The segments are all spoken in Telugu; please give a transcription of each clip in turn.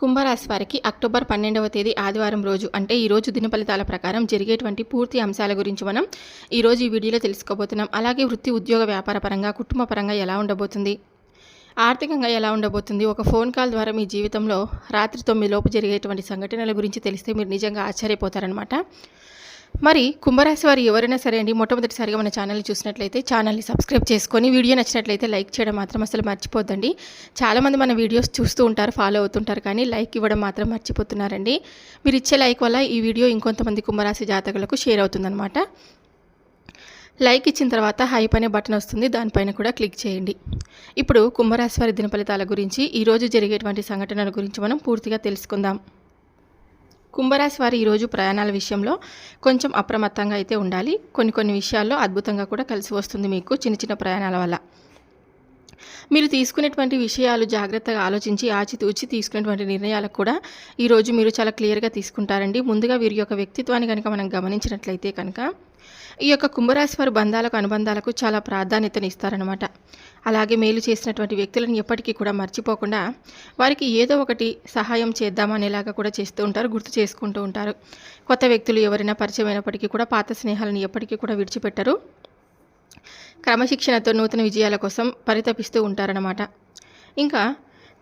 కుంభరాశి వారికి అక్టోబర్ 12వ తేదీ ఆదివారం రోజు అంటే ఈరోజు దిన ఫలితాల ప్రకారం జరిగేటువంటి పూర్తి అంశాల గురించి మనం ఈరోజు ఈ వీడియోలో తెలుసుకోబోతున్నాం. అలాగే వృత్తి, ఉద్యోగ, వ్యాపార పరంగా, కుటుంబ పరంగా ఎలా ఉండబోతుంది, ఆర్థికంగా ఎలా ఉండబోతుంది, ఒక ఫోన్ కాల్ ద్వారా మీ జీవితంలో రాత్రి 9 లోపు జరిగేటువంటి సంఘటనల గురించి తెలిస్తే మీరు నిజంగా ఆశ్చర్యపోతారనమాట. మరి కుంభరాశి వారు ఎవరైనా సరే అండి, మొట్టమొదటిసారిగా మన ఛానల్ని చూసినట్లయితే ఛానల్ని సబ్స్క్రైబ్ చేసుకొని వీడియో నచ్చినట్లయితే లైక్ చేయడం మాత్రం అసలు మర్చిపోద్దండి. చాలామంది మన వీడియోస్ చూస్తూ ఉంటారు, ఫాలో అవుతుంటారు, కానీ లైక్ ఇవ్వడం మాత్రం మర్చిపోతున్నారండి. మీరు ఇచ్చే లైక్ వల్ల ఈ వీడియో ఇంకొంతమంది కుంభరాశి జాతకులకు షేర్ అవుతుందన్నమాట. లైక్ ఇచ్చిన తర్వాత హైప్ అనే బటన్ వస్తుంది, దానిపైన కూడా క్లిక్ చేయండి. ఇప్పుడు కుంభరాశి వారి దిన ఫలితాల గురించి, ఈరోజు జరిగేటువంటి సంఘటనల గురించి మనం పూర్తిగా తెలుసుకుందాం. కుంభరాశి వారు ఈరోజు ప్రయాణాల విషయంలో కొంచెం అప్రమత్తంగా అయితే ఉండాలి. కొన్ని విషయాల్లో అద్భుతంగా కూడా కలిసి వస్తుంది మీకు చిన్న ప్రయాణాల వల్ల. మీరు తీసుకునేటువంటి విషయాలు జాగ్రత్తగా ఆలోచించి ఆచితూచి తీసుకునేటువంటి నిర్ణయాలకు కూడా ఈరోజు మీరు చాలా క్లియర్గా తీసుకుంటారండి. ముందుగా వీరి యొక్క వ్యక్తిత్వాన్ని కనుక మనం గమనించినట్లయితే కనుక ఈ యొక్క కుంభరాశి వారు బంధాలకు, అనుబంధాలకు చాలా ప్రాధాన్యతనిస్తారనమాట. అలాగే మేలు చేసినటువంటి వ్యక్తులను ఎప్పటికీ కూడా మర్చిపోకుండా వారికి ఏదో ఒకటి సహాయం చేద్దామనేలాగా కూడా చేస్తూ ఉంటారు, గుర్తు చేసుకుంటూ ఉంటారు. కొత్త వ్యక్తులు ఎవరైనా పరిచయం అయినప్పటికీ కూడా పాత స్నేహాలను ఎప్పటికీ కూడా విడిచిపెట్టరు. క్రమశిక్షణతో నూతన విజయాల కోసం పరితపిస్తూ ఉంటారనమాట. ఇంకా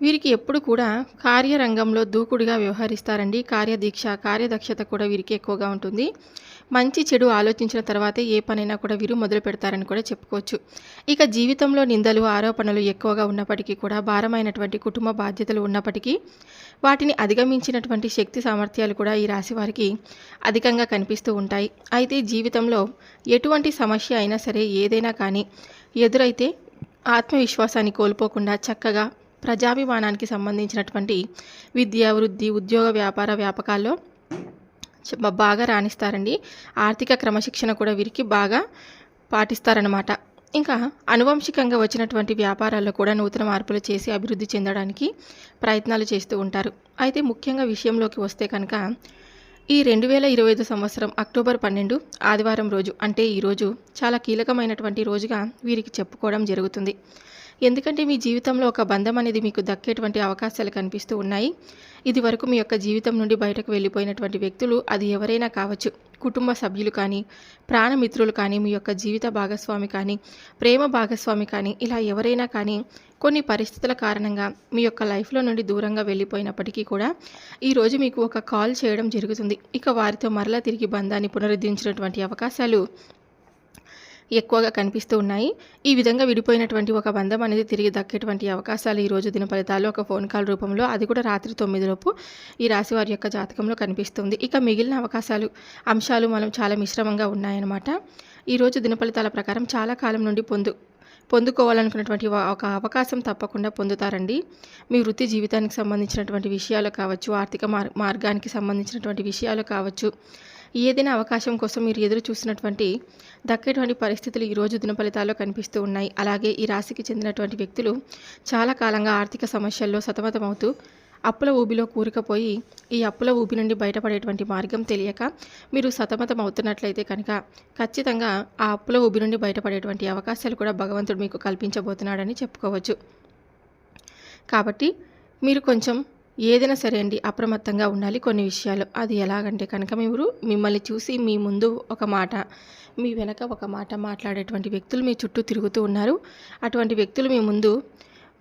వీరికి ఎప్పుడు కూడా కార్యరంగంలో దూకుడుగా వ్యవహరిస్తారండి. కార్యదక్షత కూడా వీరికి ఎక్కువగా ఉంటుంది. మంచి చెడు ఆలోచించిన తర్వాతే ఏ పనైనా కూడా వీరు మొదలు పెడతారని కూడా చెప్పుకోవచ్చు. ఇక జీవితంలో నిందలు, ఆరోపణలు ఎక్కువగా ఉన్నప్పటికీ కూడా, భారమైనటువంటి కుటుంబ బాధ్యతలు ఉన్నప్పటికీ వాటిని అధిగమించినటువంటి శక్తి సామర్థ్యాలు కూడా ఈ రాశి వారికి అధికంగా కనిపిస్తూ ఉంటాయి. అయితే జీవితంలో ఎటువంటి సమస్య అయినా సరే, ఏదైనా కానీ ఎదురైతే ఆత్మవిశ్వాసాన్ని కోల్పోకుండా చక్కగా ప్రజాభిమానానికి సంబంధించినటువంటి విద్య, వృద్ధి, ఉద్యోగ, వ్యాపార వ్యాపకాల్లో బాగా రాణిస్తారండి. ఆర్థిక క్రమశిక్షణ కూడా వీరికి బాగా పాటిస్తారనమాట. ఇంకా అనువంశికంగా వచ్చినటువంటి వ్యాపారాల్లో కూడా నూతన మార్పులు చేసి అభివృద్ధి చెందడానికి ప్రయత్నాలు చేస్తూ ఉంటారు. అయితే ముఖ్యంగా విషయంలోకి వస్తే కనుక ఈ 2025 సంవత్సరం అక్టోబర్ 12 ఆదివారం రోజు అంటే ఈరోజు చాలా కీలకమైనటువంటి రోజుగా వీరికి చెప్పుకోవడం జరుగుతుంది. ఎందుకంటే మీ జీవితంలో ఒక బంధం అనేది మీకు దక్కేటువంటి అవకాశాలు కనిపిస్తూ ఉన్నాయి. ఇది వరకు మీ యొక్క జీవితం నుండి బయటకు వెళ్ళిపోయినటువంటి వ్యక్తులు, అది ఎవరైనా కావచ్చు, కుటుంబ సభ్యులు కానీ, ప్రాణమిత్రులు కానీ, మీ యొక్క జీవిత భాగస్వామి కానీ, ప్రేమ భాగస్వామి కానీ, ఇలా ఎవరైనా కానీ కొన్ని పరిస్థితుల కారణంగా మీ యొక్క లైఫ్లో నుండి దూరంగా వెళ్ళిపోయినప్పటికీ కూడా ఈరోజు మీకు ఒక కాల్ చేయడం జరుగుతుంది. ఇక వారితో మరలా తిరిగి బంధాన్ని పునరుద్ధరించినటువంటి అవకాశాలు ఎక్కువగా కనిపిస్తూ ఉన్నాయి. ఈ విధంగా విడిపోయినటువంటి ఒక బంధం అనేది తిరిగి దక్కేటువంటి అవకాశాలు ఈరోజు దిన ఫలితాల్లో ఒక ఫోన్ కాల్ రూపంలో, అది కూడా రాత్రి 9 లోపు ఈ రాశి వారి యొక్క జాతకంలో కనిపిస్తుంది. ఇక మిగిలిన అంశాలు మనం చాలా మిశ్రమంగా ఉన్నాయన్నమాట. ఈరోజు దిన ఫలితాల ప్రకారం చాలా కాలం నుండి పొందుకోవాలనుకున్నటువంటి ఒక అవకాశం తప్పకుండా పొందుతారండి. మీ వృత్తి జీవితానికి సంబంధించినటువంటి విషయాలు కావచ్చు, ఆర్థిక మార్గానికి సంబంధించినటువంటి విషయాలు కావచ్చు, ఏదైనా అవకాశం కోసం మీరు ఎదురు చూసినటువంటి దక్కేటువంటి పరిస్థితులు ఈరోజు దిన ఫలితాల్లో కనిపిస్తూ ఉన్నాయి. అలాగే ఈ రాశికి చెందినటువంటి వ్యక్తులు చాలా కాలంగా ఆర్థిక సమస్యల్లో సతమతమవుతూ అప్పుల ఊబిలో కూరుకుపోయి ఈ అప్పుల ఊబి నుండి బయటపడేటువంటి మార్గం తెలియక మీరు సతమతం అవుతున్నట్లయితే కనుక ఖచ్చితంగా ఆ అప్పుల ఊబి నుండి బయటపడేటువంటి అవకాశాలు కూడా భగవంతుడు మీకు కల్పించబోతున్నాడని చెప్పుకోవచ్చు. కాబట్టి మీరు కొంచెం ఏదైనా సరే అండి అప్రమత్తంగా ఉండాలి కొన్ని విషయాలు. అది ఎలాగంటే కనుక మిమ్మల్ని చూసి మీ ముందు ఒక మాట, మీ వెనక ఒక మాట మాట్లాడేటువంటి వ్యక్తులు మీ చుట్టూ తిరుగుతూ ఉన్నారు. అటువంటి వ్యక్తులు మీ ముందు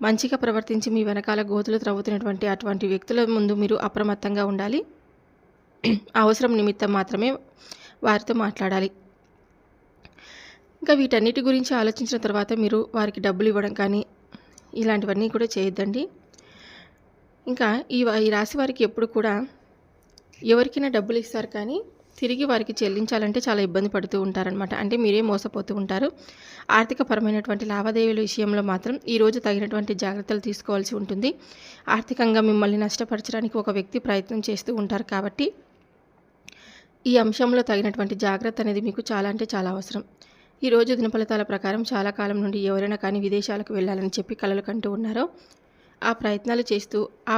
మంచిగా ప్రవర్తించి మీ వెనకాల గోతులు త్రవ్వుతున్నటువంటి అటువంటి వ్యక్తుల ముందు మీరు అప్రమత్తంగా ఉండాలి. అవసరం నిమిత్తం మాత్రమే వారితో మాట్లాడాలి. ఇంకా వీటన్నిటి గురించి ఆలోచించిన తర్వాత మీరు వారికి డబ్బులు ఇవ్వడం కానీ ఇలాంటివన్నీ కూడా చేయొద్దండి. ఇంకా ఈ రాశి వారికి ఎప్పుడు కూడా ఎవరికైనా డబ్బులు ఇస్తారు కానీ తిరిగి వారికి చెల్లించాలంటే చాలా ఇబ్బంది పడుతూ ఉంటారనమాట. అంటే మీరే మోసపోతూ ఉంటారు. ఆర్థికపరమైనటువంటి లావాదేవీల విషయంలో మాత్రం ఈరోజు తగినటువంటి జాగ్రత్తలు తీసుకోవాల్సి ఉంటుంది. ఆర్థికంగా మిమ్మల్ని నష్టపరచడానికి ఒక వ్యక్తి ప్రయత్నం చేస్తూ ఉంటారు. కాబట్టి ఈ అంశంలో తగినటువంటి జాగ్రత్త అనేది మీకు చాలా అంటే చాలా అవసరం. ఈరోజు దిన ఫలితాల ప్రకారం చాలా కాలం నుండి ఎవరైనా కానీ విదేశాలకు వెళ్ళాలని చెప్పి కలలు కంటూ ఉన్నారో ఆ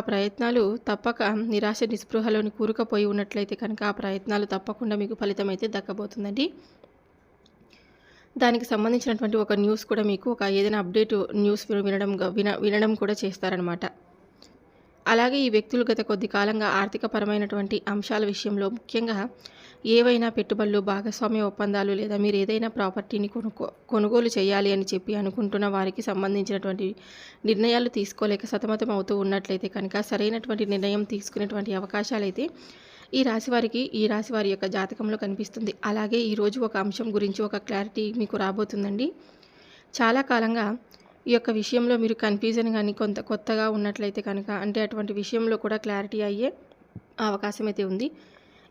ప్రయత్నాలు తప్పక నిరాశ నిస్పృహలోని కూరుకుపోయి ఉన్నట్లయితే కనుక ఆ ప్రయత్నాలు తప్పకుండా మీకు ఫలితం అయితే దక్కబోతుందండి. దానికి సంబంధించినటువంటి ఒక న్యూస్ కూడా మీకు ఏదైనా అప్డేట్ న్యూస్ వినడం కూడా చేస్తారనమాట. అలాగే ఈ వ్యక్తులు గత కొద్ది కాలంగా ఆర్థికపరమైనటువంటి అంశాల విషయంలో ముఖ్యంగా ఏవైనా పెట్టుబడులు, భాగస్వామ్య ఒప్పందాలు లేదా మీరు ఏదైనా ప్రాపర్టీని కొనుగోలు చేయాలి అని చెప్పి అనుకుంటున్న వారికి సంబంధించినటువంటి నిర్ణయాలు తీసుకోలేక సతమతం అవుతూ ఉన్నట్లయితే కనుక సరైనటువంటి నిర్ణయం తీసుకునేటువంటి అవకాశాలైతే ఈ రాశి వారి యొక్క జాతకంలో కనిపిస్తుంది. అలాగే ఈరోజు ఒక అంశం గురించి ఒక క్లారిటీ మీకు రాబోతుందండి. చాలా కాలంగా ఈ యొక్క విషయంలో మీరు కన్ఫ్యూజన్ కానీ కొత్తగా ఉన్నట్లయితే కనుక అంటే అటువంటి విషయంలో కూడా క్లారిటీ అయ్యే అవకాశం అయితే ఉంది.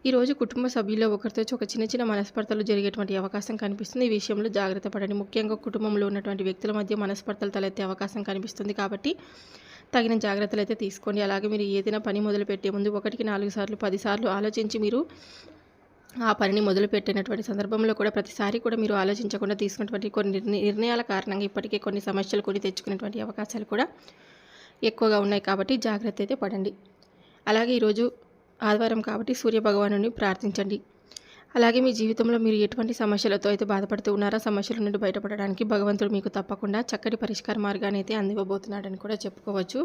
ఈరోజు కుటుంబ సభ్యుల్లో ఒకరితో ఒక చిన్న మనస్పర్ధలు జరిగేటువంటి అవకాశం కనిపిస్తుంది. ఈ విషయంలో జాగ్రత్త పడండి. ముఖ్యంగా కుటుంబంలో ఉన్నటువంటి వ్యక్తుల మధ్య మనస్పర్ధలు తలెత్తే అవకాశం కనిపిస్తుంది. కాబట్టి తగిన జాగ్రత్తలు అయితే తీసుకోండి. అలాగే మీరు ఏదైనా పని మొదలుపెట్టే ముందు 1కి 4 సార్లు 10 సార్లు ఆలోచించి మీరు ఆ పనిని మొదలుపెట్టినటువంటి సందర్భంలో కూడా ప్రతిసారి కూడా మీరు ఆలోచించకుండా తీసుకున్నటువంటి కొన్ని నిర్ణయాల కారణంగా ఇప్పటికే కొన్ని సమస్యలు కొని తెచ్చుకునేటువంటి అవకాశాలు కూడా ఎక్కువగా ఉన్నాయి. కాబట్టి జాగ్రత్త అయితే పడండి. అలాగే ఈరోజు ఆదివారం కాబట్టి సూర్యభగవానుని ప్రార్థించండి. అలాగే మీ జీవితంలో మీరు ఎటువంటి సమస్యలతో అయితే బాధపడుతూ ఉన్నారో సమస్యల నుండి బయటపడడానికి భగవంతుడు మీకు తప్పకుండా చక్కటి పరిష్కార మార్గాన్ని అయితే అందివ్వబోతున్నాడని కూడా చెప్పుకోవచ్చు.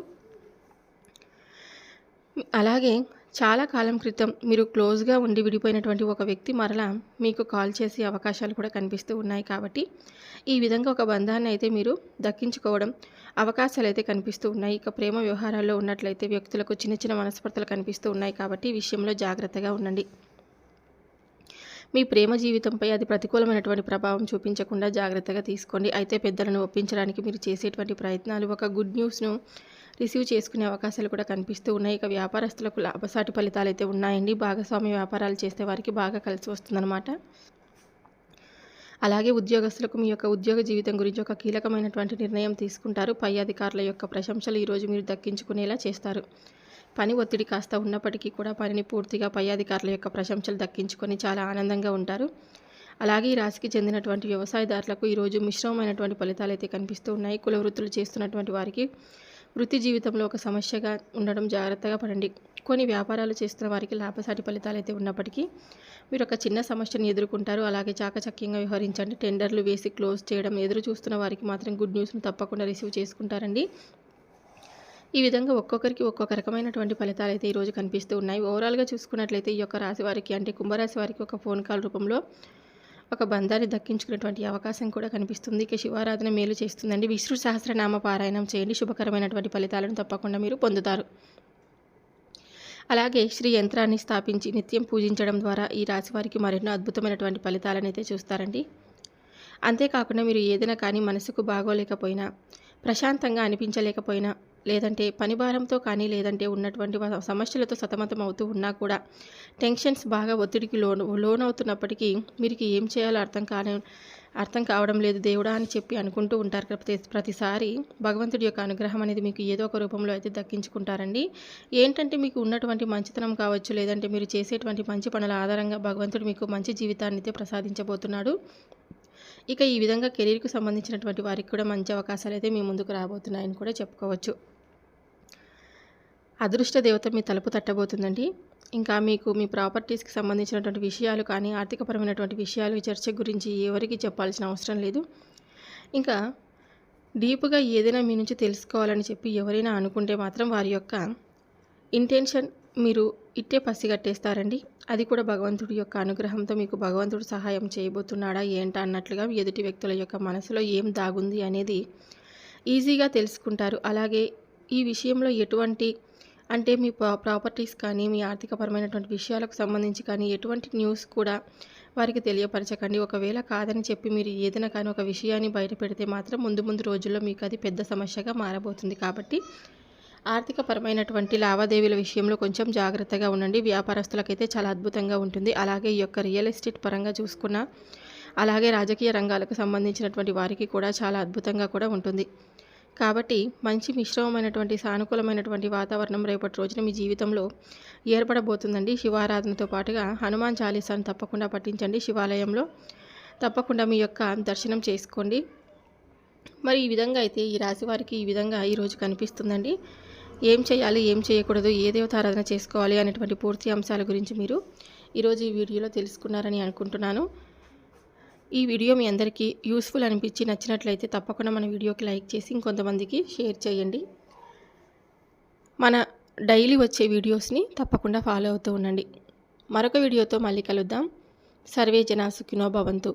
అలాగే చాలా కాలం క్రితం మీరు క్లోజ్గా ఉండి విడిపోయినటువంటి ఒక వ్యక్తి మరలా మీకు కాల్ చేసే అవకాశాలు కూడా కనిపిస్తూ ఉన్నాయి. కాబట్టి ఈ విధంగా ఒక బంధాన్ని అయితే మీరు దక్కించుకోవడం అవకాశాలు అయితే కనిపిస్తూ ఉన్నాయి. ఇక ప్రేమ వ్యవహారాల్లో ఉన్నట్లయితే వ్యక్తులకు చిన్న మనస్పర్ధలు కనిపిస్తూ ఉన్నాయి. కాబట్టి ఈ విషయంలో జాగ్రత్తగా ఉండండి. మీ ప్రేమ జీవితంపై అది ప్రతికూలమైనటువంటి ప్రభావం చూపించకుండా జాగ్రత్తగా తీసుకోండి. అయితే పెద్దలను ఒప్పించడానికి మీరు చేసేటువంటి ప్రయత్నాలు ఒక గుడ్ న్యూస్ను రిసీవ్ చేసుకునే అవకాశాలు కూడా కనిపిస్తూ ఉన్నాయి. ఇక వ్యాపారస్తులకు లాభసాటి ఫలితాలు అయితే ఉన్నాయండి. భాగస్వామ్య వ్యాపారాలు చేసే వారికి బాగా కలిసి వస్తుందన్నమాట. అలాగే ఉద్యోగస్తులకు మీ యొక్క ఉద్యోగ జీవితం గురించి ఒక కీలకమైనటువంటి నిర్ణయం తీసుకుంటారు. పై అధికారుల యొక్క ప్రశంసలు ఈరోజు మీరు దక్కించుకునేలా చేస్తారు. పని ఒత్తిడి కాస్త ఉన్నప్పటికీ కూడా పనిని పూర్తిగా పై అధికారుల యొక్క ప్రశంసలు దక్కించుకొని చాలా ఆనందంగా ఉంటారు. అలాగే ఈ రాశికి చెందినటువంటి వ్యవసాయదారులకు ఈరోజు మిశ్రమమైనటువంటి ఫలితాలు అయితే కనిపిస్తూ ఉన్నాయి. కుల వృత్తులు చేస్తున్నటువంటి వారికి వృత్తి జీవితంలో ఒక సమస్యగా ఉండడం జాగ్రత్తగా పడండి. కొన్ని వ్యాపారాలు చేస్తున్న వారికి లాభసాటి ఫలితాలు అయితే ఉన్నప్పటికీ మీరు ఒక చిన్న సమస్యను ఎదుర్కొంటారు. అలాగే చాకచక్యంగా వ్యవహరించండి. టెండర్లు వేసి క్లోజ్ చేయడం ఎదురు చూస్తున్న వారికి మాత్రం గుడ్ న్యూస్ను తప్పకుండా రిసీవ్ చేసుకుంటారండి. ఈ విధంగా ఒక్కొక్కరికి ఒక్కొక్క రకమైనటువంటి ఫలితాలు అయితే ఈరోజు కనిపిస్తూ ఉన్నాయి. ఓవరాల్గా చూసుకున్నట్లయితే ఈ యొక్క రాశి వారికి అంటే కుంభరాశి వారికి ఒక ఫోన్ కాల్ రూపంలో ఒక బంధాన్ని దక్కించుకునేటువంటి అవకాశం కూడా కనిపిస్తుంది. ఇక శివారాధన మేలు చేస్తుందండి. విష్ణు సహస్రనామ పారాయణం చేయండి. శుభకరమైనటువంటి ఫలితాలను తప్పకుండా మీరు పొందుతారు. అలాగే శ్రీ యంత్రాన్ని స్థాపించి నిత్యం పూజించడం ద్వారా ఈ రాశి వారికి మరెన్నో అద్భుతమైనటువంటి ఫలితాలను అయితే చూస్తారండి. అంతేకాకుండా మీరు ఏదైనా కానీ మనసుకు బాగోలేకపోయినా, ప్రశాంతంగా అనిపించలేకపోయినా, లేదంటే పని భారంతో కానీ లేదంటే ఉన్నటువంటి సమస్యలతో సతమతం అవుతూ ఉన్నా కూడా టెన్షన్స్ బాగా ఒత్తిడికి లోనవుతున్నప్పటికీ మీరు ఏం చేయాలో అర్థం కావడం లేదు దేవుడా అని చెప్పి అనుకుంటూ ఉంటారు. ప్రతిసారి భగవంతుడి యొక్క అనుగ్రహం అనేది మీకు ఏదో ఒక రూపంలో అయితే దక్కించుకుంటారండి. ఏంటంటే మీకు ఉన్నటువంటి మంచితనం కావచ్చు, లేదంటే మీరు చేసేటువంటి మంచి పనుల ఆధారంగా భగవంతుడు మీకు మంచి జీవితాన్ని అయితే ప్రసాదించబోతున్నాడు. ఇక ఈ విధంగా కెరీర్కు సంబంధించినటువంటి వారికి కూడా మంచి అవకాశాలు అయితే మీ ముందుకు రాబోతున్నాయని కూడా చెప్పుకోవచ్చు. అదృష్ట దేవత మీ తలుపు తట్టబోతుందండి. ఇంకా మీకు మీ ప్రాపర్టీస్కి సంబంధించినటువంటి విషయాలు కానీ ఆర్థికపరమైనటువంటి విషయాలు ఈ చర్చ గురించి ఎవరికి చెప్పాల్సిన అవసరం లేదు. ఇంకా డీప్గా ఏదైనా మీ నుంచి తెలుసుకోవాలని చెప్పి ఎవరైనా అనుకుంటే మాత్రం వారి యొక్క ఇంటెన్షన్ మీరు ఇట్టే పసిగట్టేస్తారండి. అది కూడా భగవంతుడి యొక్క అనుగ్రహంతో మీకు భగవంతుడు సహాయం చేయబోతున్నాడా ఏంటా అన్నట్లుగా ఎదుటి వ్యక్తుల యొక్క మనసులో ఏం దాగుంది అనేది ఈజీగా తెలుసుకుంటారు. అలాగే ఈ విషయంలో ఎటువంటి అంటే మీ ప్రాపర్టీస్ కానీ మీ ఆర్థికపరమైనటువంటి విషయాలకు సంబంధించి కానీ ఎటువంటి న్యూస్ కూడా వారికి తెలియపరచకండి. ఒకవేళ కాదని చెప్పి మీరు ఏదైనా కానీ ఒక విషయాన్ని బయట పెడితే మాత్రం ముందు రోజుల్లో మీకు అది పెద్ద సమస్యగా మారబోతుంది. కాబట్టి ఆర్థికపరమైనటువంటి లావాదేవీల విషయంలో కొంచెం జాగ్రత్తగా ఉండండి. వ్యాపారస్తులకైతే చాలా అద్భుతంగా ఉంటుంది. అలాగే ఈ యొక్క రియల్ ఎస్టేట్ పరంగా చూసుకున్న అలాగే రాజకీయ రంగాలకు సంబంధించినటువంటి వారికి కూడా చాలా అద్భుతంగా కూడా ఉంటుంది. కాబట్టి మంచి మిశ్రమమైనటువంటి సానుకూలమైనటువంటి వాతావరణం రేపటి రోజున మీ జీవితంలో ఏర్పడబోతుందండి. శివారాధనతో పాటుగా హనుమాన్ చాలీసాను తప్పకుండా పఠించండి. శివాలయంలో తప్పకుండా మీ యొక్క దర్శనం చేసుకోండి. మరి ఈ విధంగా అయితే ఈ రాశి వారికి ఈ విధంగా ఈరోజు కనిపిస్తుందండి. ఏం చేయాలి, ఏం చేయకూడదు, ఏ దేవతారాధన చేసుకోవాలి అనేటువంటి పూర్తి అంశాల గురించి మీరు ఈరోజు ఈ వీడియోలో తెలుసుకున్నారని అనుకుంటున్నాను. ఈ వీడియో మీ అందరికీ యూస్ఫుల్ అనిపించి నచ్చినట్లయితే తప్పకుండా మన వీడియోకి లైక్ చేసి ఇంకొంతమందికి షేర్ చేయండి. మన డైలీ వచ్చే వీడియోస్ని తప్పకుండా ఫాలో అవుతూ ఉండండి. మరొక వీడియోతో మళ్ళీ కలుద్దాం. సర్వే జనా సుఖినో భవంతు.